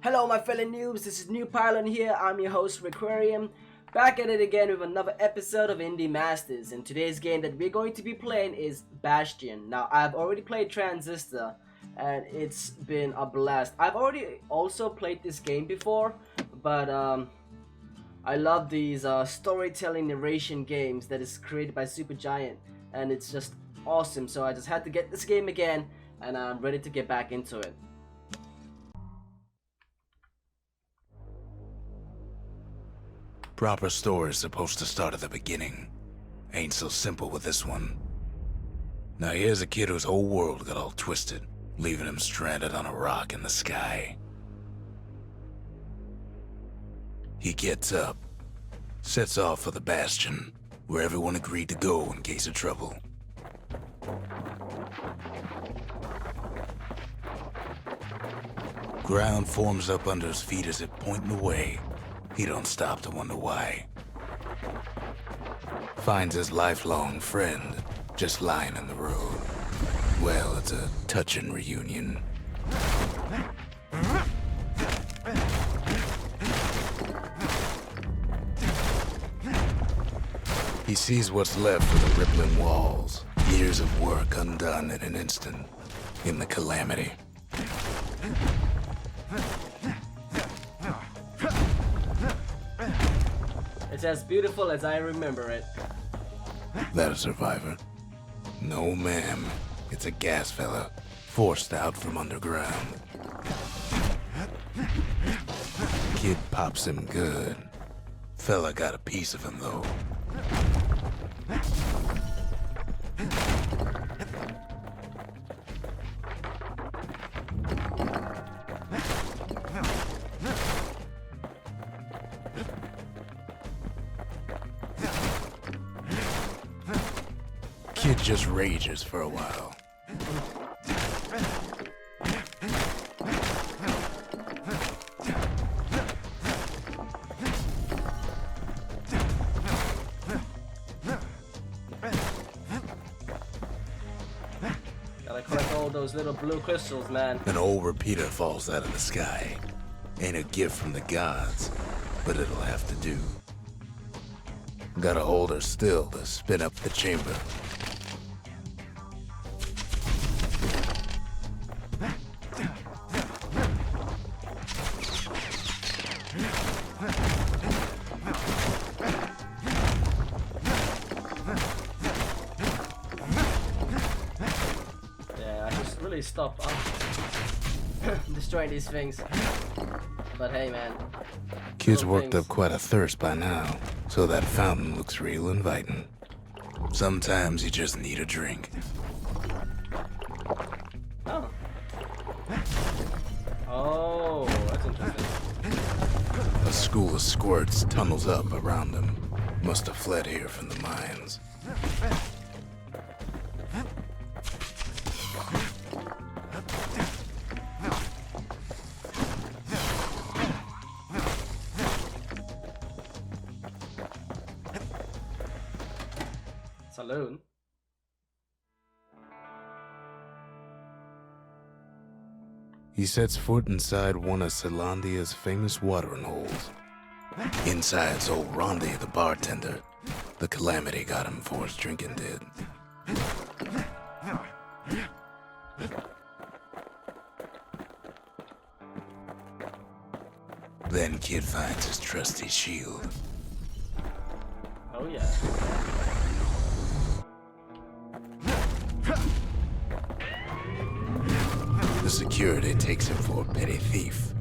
Hello my fellow noobs, this is New Pylon here, I'm your host Requarium, back at it again with another episode of Indie Masters, and today's game that we're going to be playing is Bastion. Now I've already played Transistor, and it's been a blast. I've already also played this game before, but I love these storytelling narration games that is created by Supergiant, and it's just awesome, so I just had to get this game again, and I'm ready to get back into it. Proper story is supposed to start at the beginning. Ain't so simple with this one. Now here's a kid whose whole world got all twisted, leaving him stranded on a rock in the sky. He gets up, sets off for the Bastion, where everyone agreed to go in case of trouble. Ground forms up under his feet as if pointing away. He don't stop to wonder why. Finds his lifelong friend just lying in the road. Well, it's a touching reunion. He sees what's left of the rippling walls. Years of work undone in an instant. In the Calamity. It's as beautiful as I remember it. That a survivor? No, ma'am. It's a gas fella, forced out from underground. Kid pops him good. Fella got a piece of him, though. Kid just rages for a while. Gotta collect all those little blue crystals, man. An old repeater falls out of the sky. Ain't a gift from the gods, but it'll have to do. Gotta hold her still to spin up the chamber. Stop destroying these things. But hey, man. Kid's worked up quite a thirst by now, so that fountain looks real inviting. Sometimes you just need a drink. Oh. Oh, that's interesting. A school of squirts tunnels up around them. Must have fled here from the mines. Saloon. He sets foot inside one of Celandia's famous watering holes. Inside's old Rondi, the bartender. The Calamity got him before his drinking did. Then Kid finds his trusty shield. Oh yeah. The security takes him for a petty thief.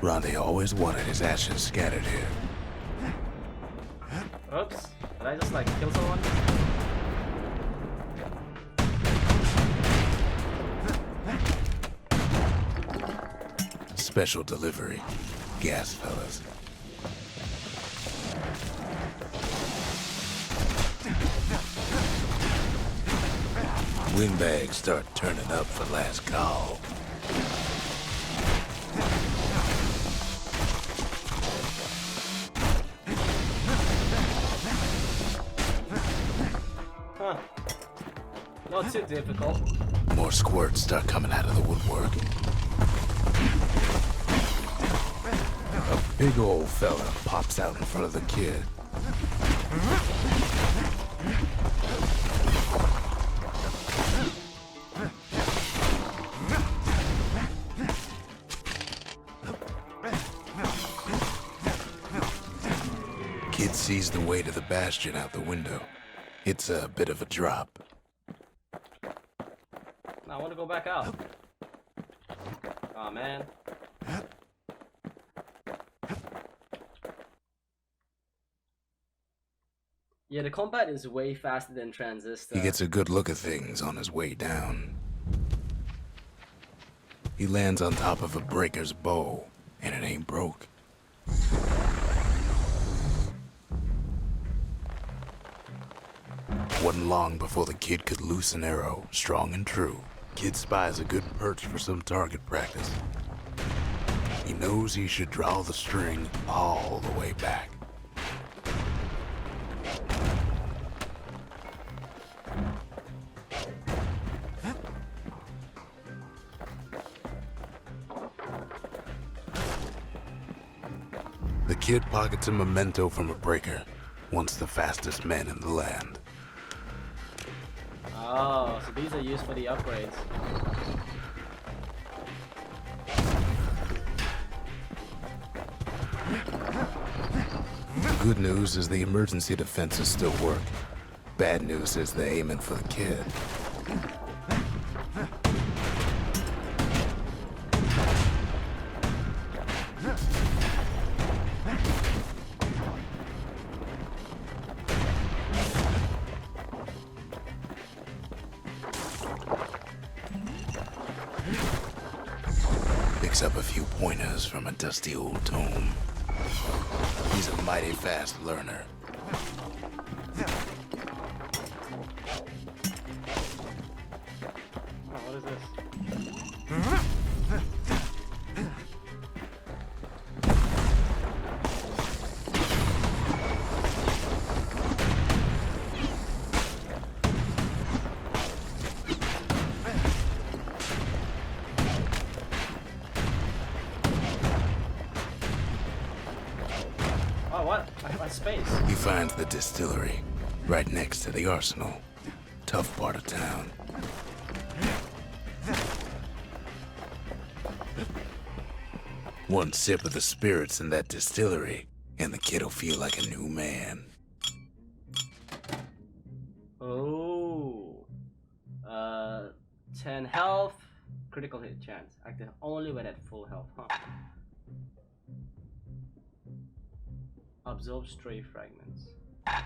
Rondi always wanted his ashes scattered here. Oops. Did I just like kill someone? Special delivery. Gas fellas. Windbags start turning up for last call. Huh. not too difficult. More squirts start coming out of the woodwork. A big old fella pops out in front of the kid. Kid sees the way to the Bastion out the window. It's a bit of a drop. I want to go back out. Oh man. Yeah, the combat is way faster than Transistor. He gets a good look at things on his way down. He lands on top of a breaker's bow, and it ain't broke. Wasn't long before the kid could loose an arrow, strong and true. Kid spies a good perch for some target practice. He knows he should draw the string all the way back. The kid pockets a memento from a breaker, once the fastest men in the land. Oh, so these are used for the upgrades. Good news is the emergency defenses still work. Bad news is they're aiming for the kid. Picks up a few pointers from a dusty old tome. He's a mighty fast learner. Oh, what is this? Oh, what? I have my space. He finds the distillery, right next to the arsenal. Tough part of town. One sip of the spirits in that distillery, and the kid'll feel like a new man. Oh. 10 health. Critical hit chance. Active only when at full health, huh? Absorb stray fragments. I'll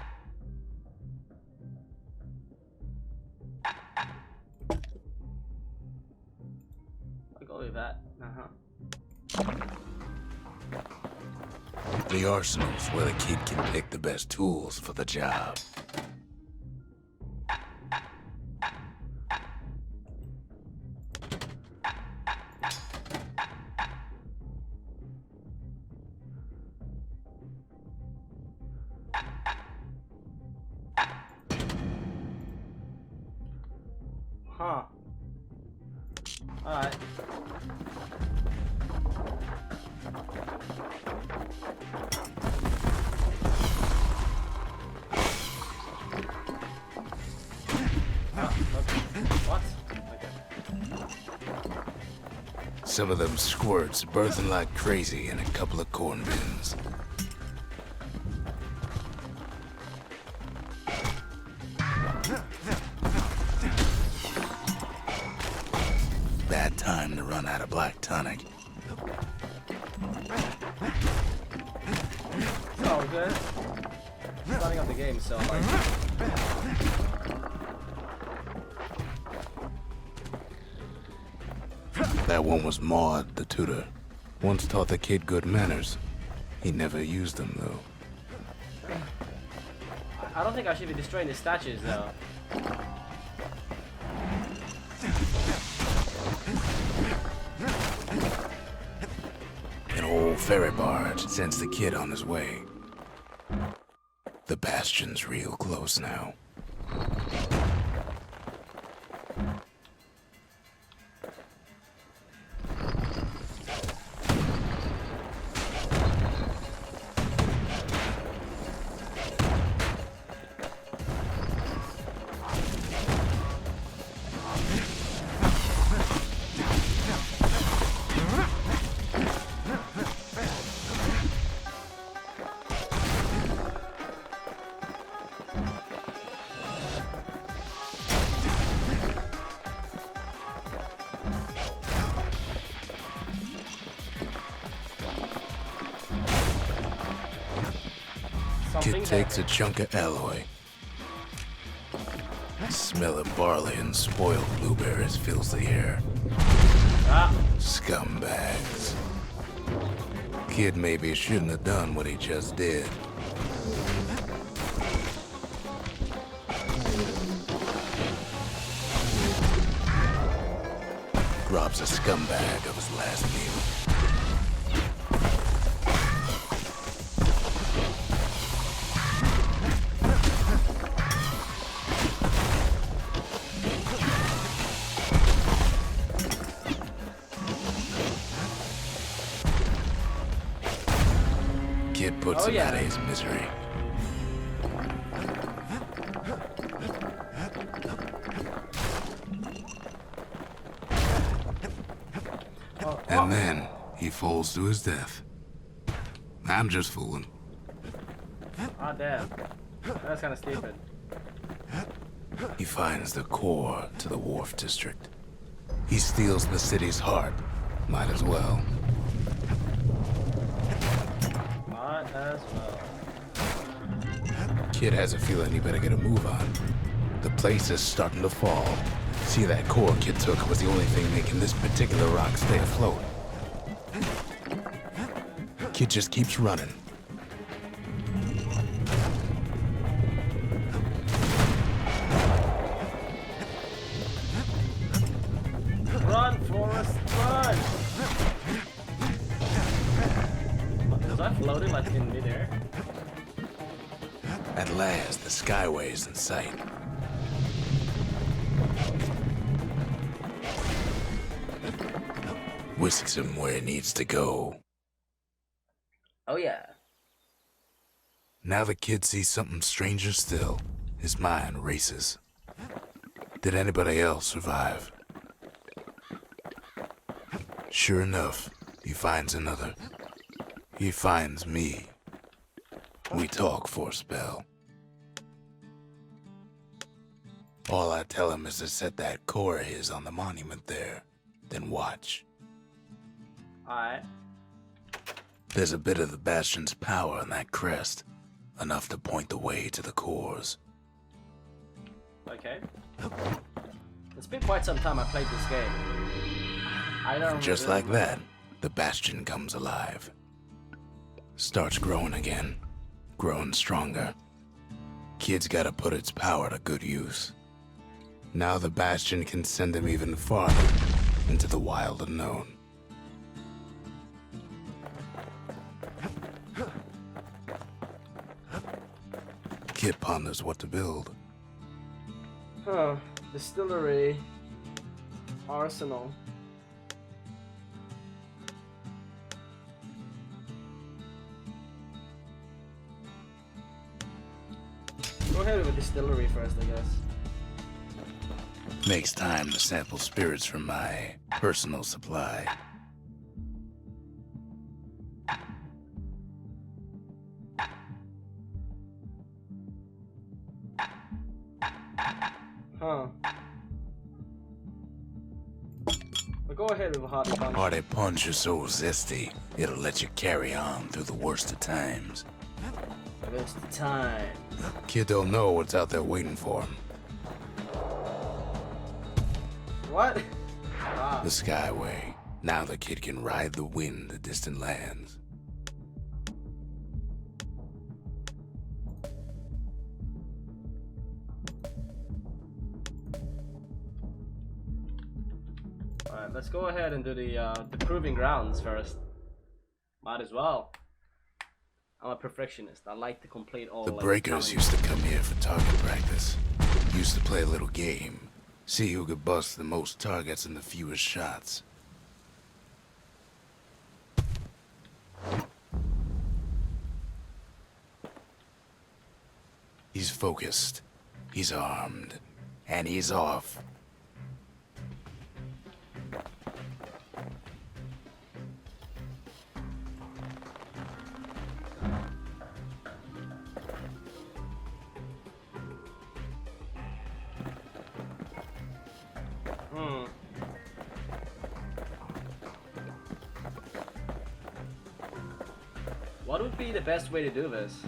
go with that. The arsenal's where the kid can pick the best tools for the job. Huh. Alright. What? Okay. Some of them squirts birthing like crazy in a couple of corn bins. Bad time to run out of black tonic. Oh, good. Starting up the game, so like. That one was Maud, the tutor. Once taught the kid good manners. He never used them, though. I don't think I should be destroying the statues, though. An old ferry barge sends the kid on his way. The Bastion's real close now. Kid takes a chunk of alloy. Smell of barley and spoiled blueberries fills the air. Scumbags. Kid maybe shouldn't have done what he just did. Robs a scumbag of his last meal. Kid puts him out of his misery. And then he falls to his death. I'm just fooling. Ah, damn. That's kind of stupid. He finds the core to the Wharf District. He steals the city's heart. Might as well. Might as well. Kid has a feeling he better get a move on. The place is starting to fall. See, that core Kid took was the only thing making this particular rock stay afloat. Kid just keeps running. Run, Forrest, run! Was I floating like in midair? At last, the skyway's in sight. Whisks him where he needs to go. Oh yeah. Now the kid sees something stranger still. His mind races. Did anybody else survive? Sure enough, he finds another. He finds me. We talk for a spell. All I tell him is to set that core of his on the monument there, then watch. Alright. There's a bit of the Bastion's power in that crest, enough to point the way to the cores. Okay. It's been quite some time I played this game. I don't Just like that, the Bastion comes alive. Starts growing again, growing stronger. Kid's gotta put its power to good use. Now the Bastion can send him even farther into the wild unknown. Kid ponders what to build. Huh. Distillery. Arsenal. Go ahead with the distillery first, I guess. Makes time to sample spirits from my personal supply. Huh. But go ahead with Hardy Punch. Hardy Punch is so zesty, it'll let you carry on through the worst of times. It's the time. Kid don't know what's out there waiting for him. What? Ah. The Skyway. Now the kid can ride the wind to distant lands. Alright, let's go ahead and do the proving grounds first. Might as well. I'm a perfectionist. I like to complete all The like, Breakers challenges. used to come here for target practice. Used to play a little game. See who could bust the most targets in the fewest shots. He's focused. He's armed. And he's off. What would be the best way to do this?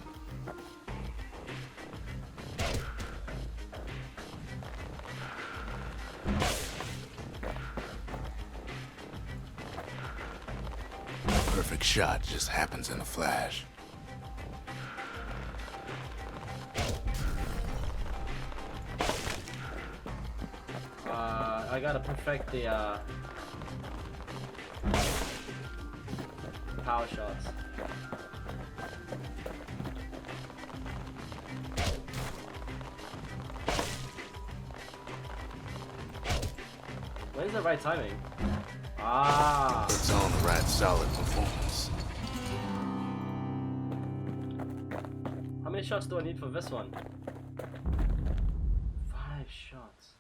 perfect shot just happens in a flash. I gotta perfect the power shots. When's the right timing? Ah. It's on the right solid performance. How many shots do I need for this one? 5 shots.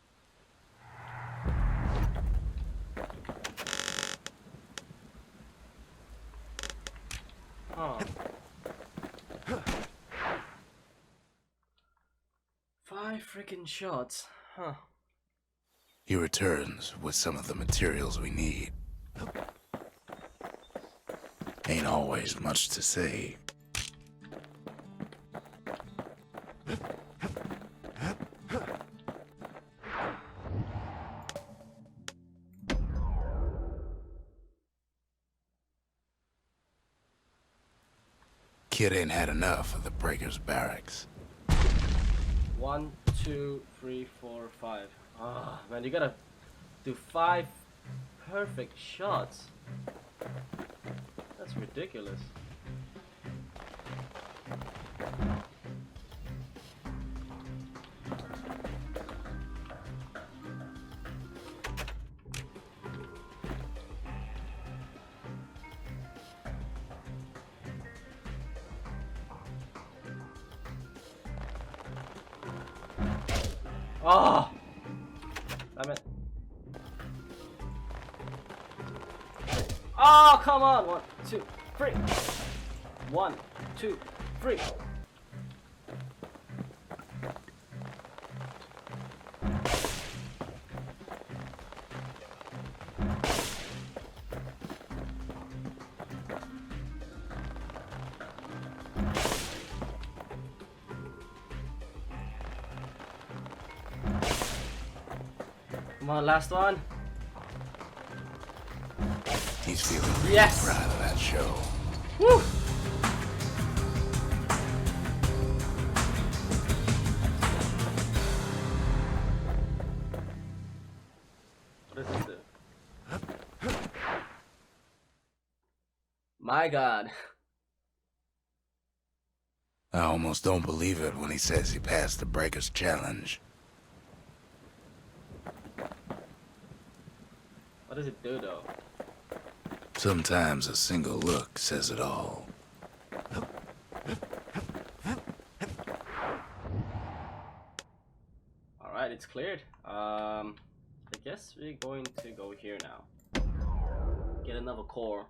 Huh. 5 freaking shots. Huh. He returns with some of the materials we need. Ain't always much to say. Kid ain't had enough of the Breaker's barracks. 1, 2, 3, 4, 5. Ah, man, you gotta do 5 perfect shots. That's ridiculous. Oh! Damn it. Oh, come on! 1, 2, 3. 1, 2, 3. Come on, last one. He's feeling really Yes! proud of that show. Woo! What does this do? My God. I almost don't believe it when he says he passed the Breaker's challenge. What does it do though? Sometimes a single look says it all. Alright, it's cleared. I guess we're going to go here now. Get another core.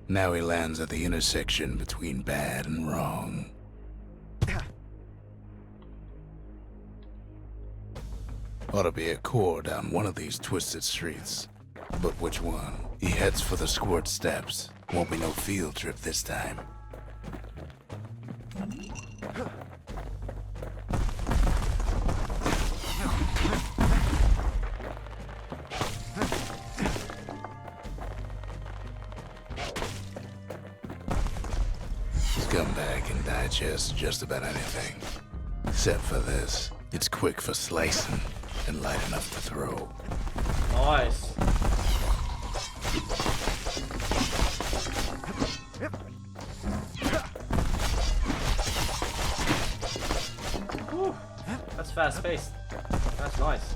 Now he lands at the intersection between bad and wrong. Ought to be a core down one of these twisted streets. But which one? He heads for the squirt steps. Won't be no field trip this time. Scumbag can digest just about anything. Except for this. It's quick for slicing and light enough to throw. Nice. Whew. That's fast paced. That's nice.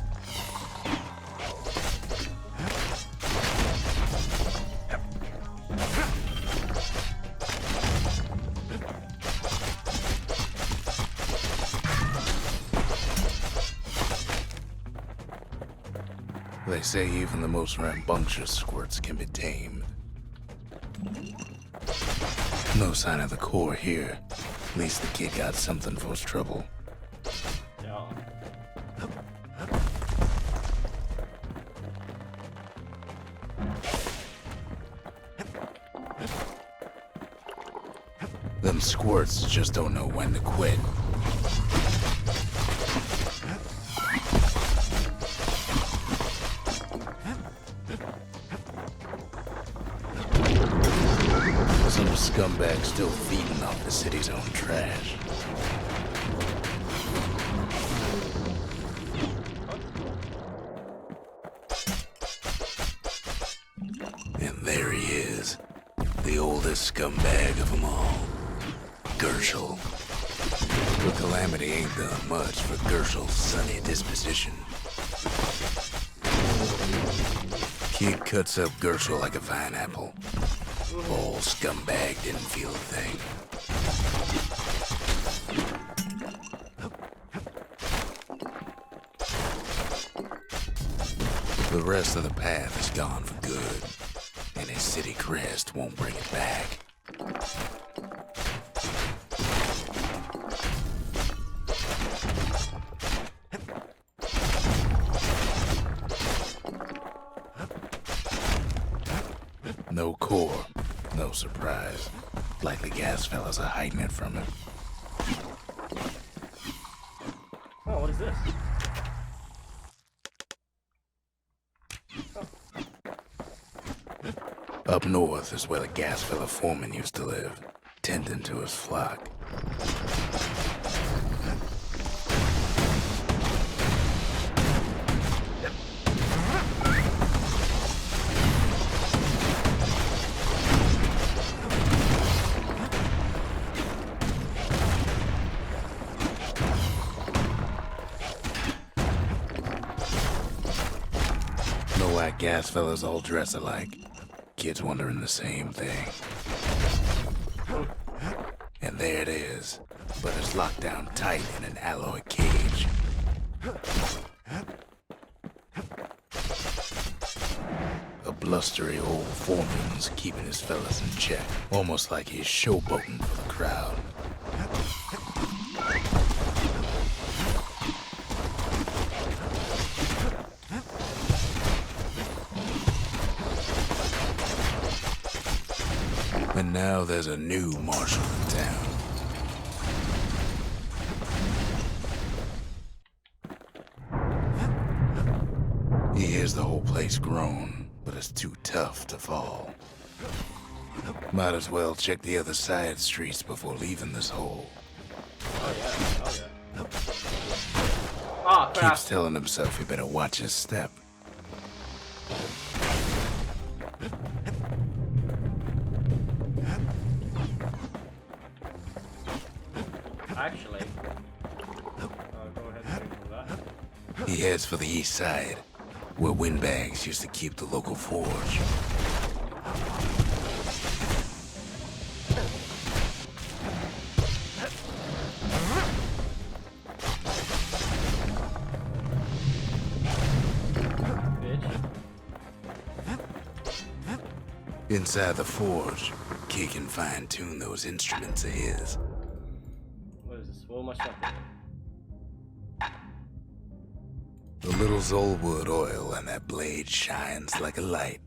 They say even the most rambunctious squirts can be tamed. No sign of the core here. At least the kid got something for his trouble. Yeah. Them squirts just don't know when to quit. scumbag still feeding off the city's own trash. And there he is, the oldest scumbag of them all, Gershel. But Calamity ain't done much for Gershel's sunny disposition. Kid cuts up Gershel like a pineapple. Old scumbag didn't feel a thing. The rest of the path is gone for good, and his city crest won't bring it back. No core, no surprise. Likely gas fellas are hiding it from him. Oh, what is this? Up north is where the gas fella foreman used to live, tending to his flock. No white gas fellas all dress alike. Kids wondering the same thing. And there it is, but it's locked down tight in an alloy cage. A blustery old foreman's keeping his fellas in check, almost like he's showboating for the crowd. And now there's a new marshal in town. He hears the whole place groan, but it's too tough to fall. Might as well check the other side streets before leaving this hole. Oh yeah. Oh crap. Keeps telling himself he better watch his step. Actually, go ahead and do that. He heads for the east side, where windbags used to keep the local forge. Inside the forge, Kid can fine-tune those instruments of his. What is this? What am I stuck The little Zolwood oil and that blade shines like a light.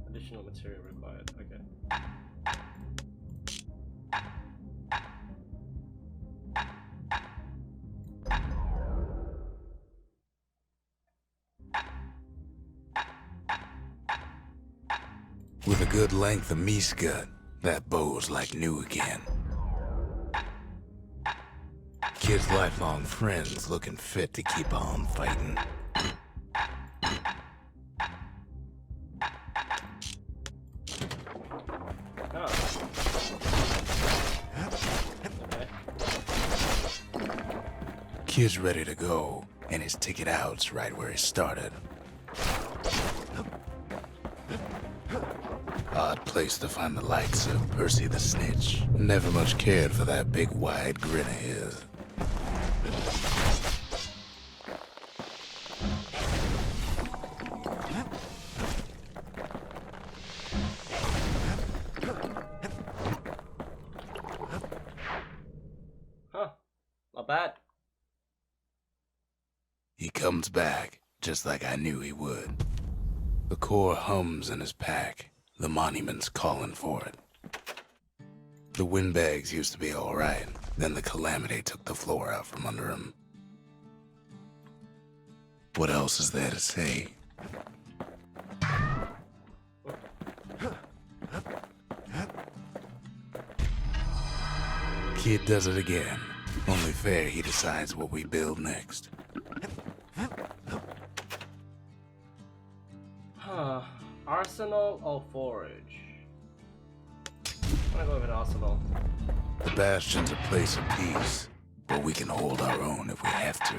Additional material required. Okay. With a good length of meat-gut, that bow's like new again. Kid's lifelong friends looking fit to keep on fighting. Oh. Okay. Kid's ready to go, and his ticket out's right where he started. Odd place to find the likes of Percy the Snitch. Never much cared for that big wide grin of his. Huh. Not bad. He comes back, just like I knew he would. The core hums in his pack. The monument's calling for it. The windbags used to be all right. Then the Calamity took the floor out from under him. What else is there to say? Kid does it again. Only fair he decides what we build next. Huh. Arsenal or forage? I'm gonna go with arsenal. The Bastion's a place of peace, but we can hold our own if we have to.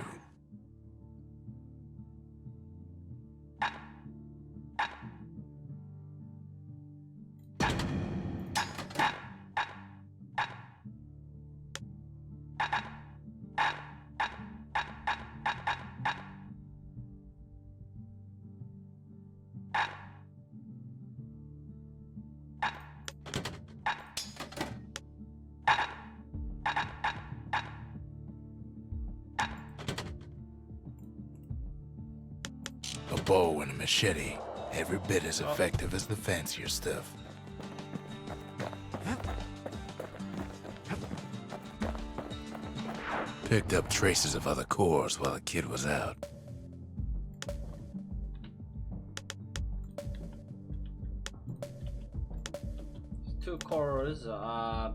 A bow and a machete, every bit as effective as the fancier stuff. Picked up traces of other cores while the kid was out. Two cores, The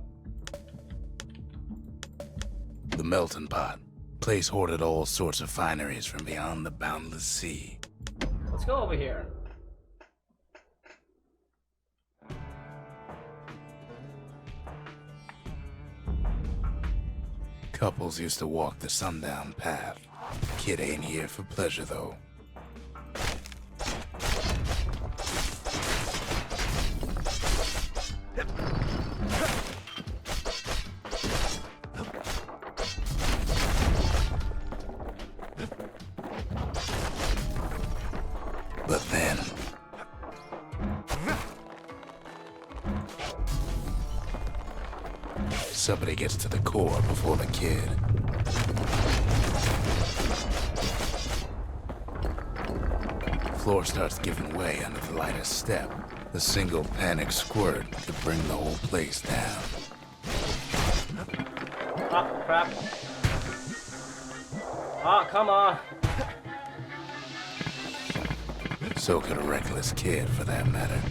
melting pot. Place hoarded all sorts of fineries from beyond the boundless sea. let's go over here. Couples used to walk the sundown path. Kid ain't here for pleasure, though. But then... somebody gets to the core before the kid. Floor starts giving way under the lightest step. The single panic squirt could bring the whole place down. Ah, crap. Ah, come on. So could a reckless kid, for that matter.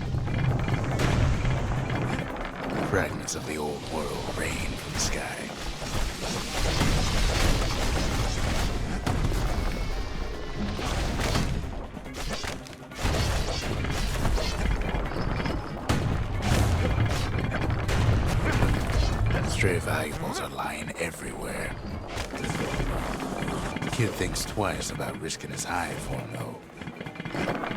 Fragments of the old world rain from the sky. Stray valuables are lying everywhere. The kid thinks twice about risking his hide for him, though.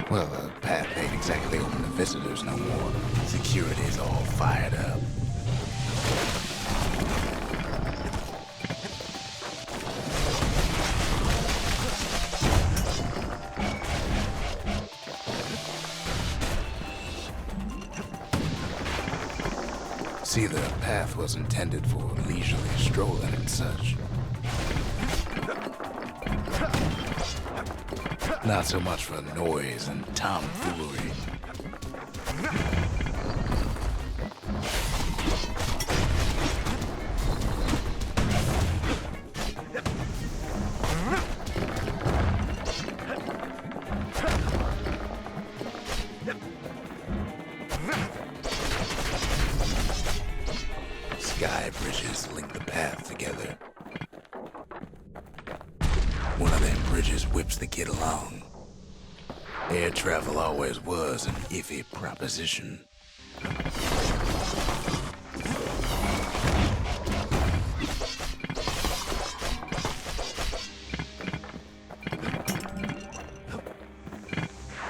Well, the path ain't exactly open to visitors no more. Security's all fired up. See, the path was intended for leisurely strolling and such. Not so much for noise and tomfoolery. Sky bridges link the path together. One of them bridges whips the kid along. Air travel always was an iffy proposition.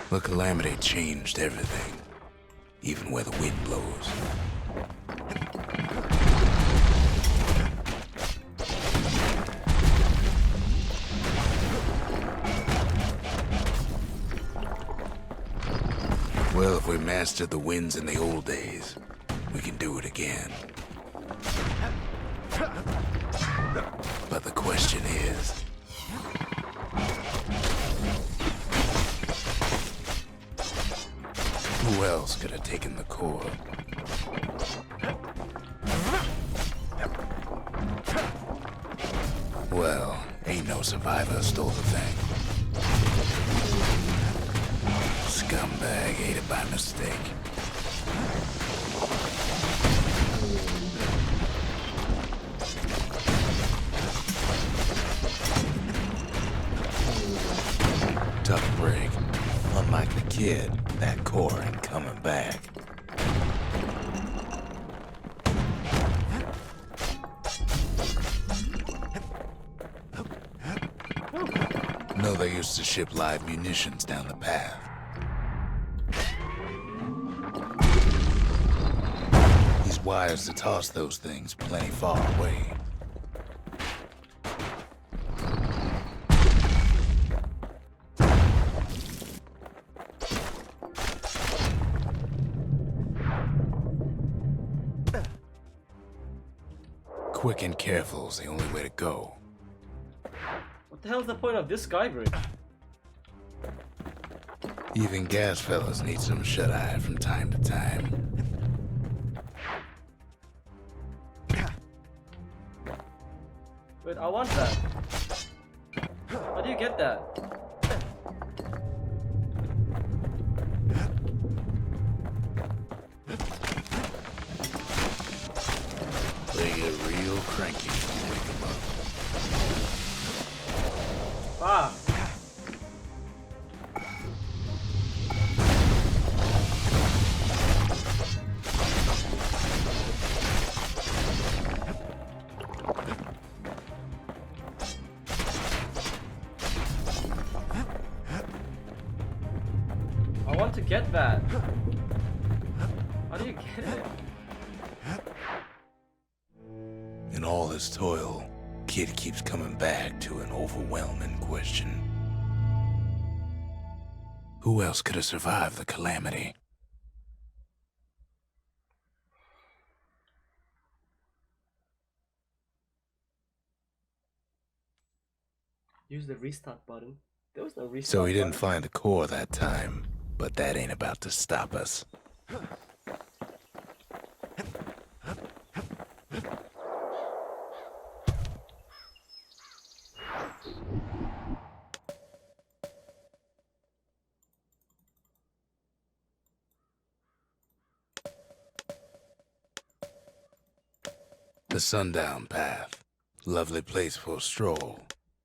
The Calamity changed everything, even where the wind blows. Well, if we mastered the winds in the old days, we can do it again. But the question is... who else could have taken the core? Well, ain't no survivor stole the thing. Scumbag ate it by mistake. tough break. Unlike the kid, that core ain't coming back. No, they used to ship live munitions down the path. These wires to toss those things plenty far away. Quick and careful is the only way to go. What the hell is the point of this sky bridge? Even gas fellas need some shut-eye from time to time. Wait, I want that. How do you get that? They get real cranky when you wake them up. Ah. I want to get that. How do you get it? In all this toil, Kid keeps coming back to an overwhelming question. Who else could have survived the Calamity? Use the restart button. There was no restart So he didn't button. find the core that time, but that ain't about to stop us. The Sundown Path. Lovely place for a stroll.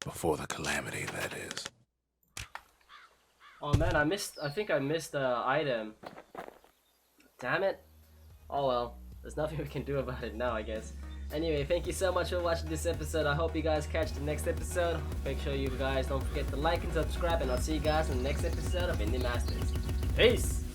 Before the Calamity, that is. Oh man, I think I missed the item. Damn it. Oh well, there's nothing we can do about it now, I guess. Anyway, thank you so much for watching this episode. I hope you guys catch the next episode. Make sure you guys don't forget to like and subscribe, and I'll see you guys in the next episode of Indie Masters. Peace!